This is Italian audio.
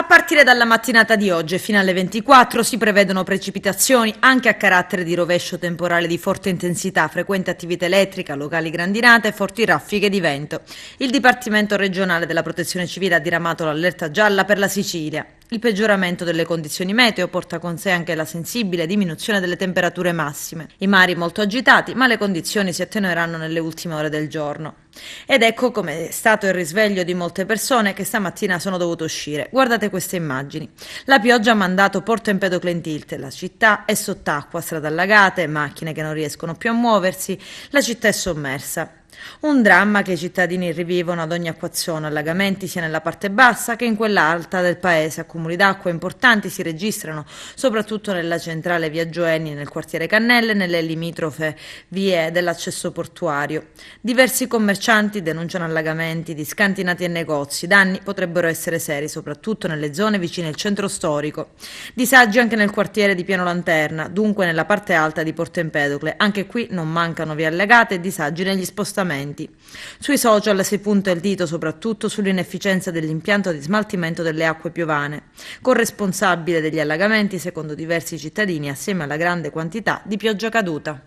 partire dalla mattinata di oggi e fino alle 24 si prevedono precipitazioni anche a carattere di rovescio temporale di forte intensità, frequente attività elettrica, locali grandinate e forti raffiche di vento. Il Dipartimento regionale della Protezione Civile ha diramato l'allerta gialla per la Sicilia. Il peggioramento delle condizioni meteo porta con sé anche la sensibile diminuzione delle temperature massime. I mari molto agitati, ma le condizioni si attenueranno nelle ultime ore del giorno. Ed ecco come è stato il risveglio di molte persone che stamattina sono dovute uscire. Guardate queste immagini. La pioggia ha mandato Porto Empedocle in tilt, la città è sott'acqua, strade allagate, macchine che non riescono più a muoversi, la città è sommersa. Un dramma che i cittadini rivivono ad ogni acquazzone, allagamenti sia nella parte bassa che in quella alta del paese. Accumuli d'acqua importanti si registrano soprattutto nella centrale via Gioenni, nel quartiere Cannelle e nelle limitrofe vie dell'accesso portuario. Diversi commercianti denunciano allagamenti di scantinati e negozi. Danni potrebbero essere seri, soprattutto nelle zone vicine al centro storico. Disagi anche nel quartiere di Piano Lanterna, dunque nella parte alta di Porto Empedocle. Anche qui non mancano vie allagate e disagi negli spostamenti. Sui social si punta il dito soprattutto sull'inefficienza dell'impianto di smaltimento delle acque piovane, corresponsabile degli allagamenti secondo diversi cittadini assieme alla grande quantità di pioggia caduta.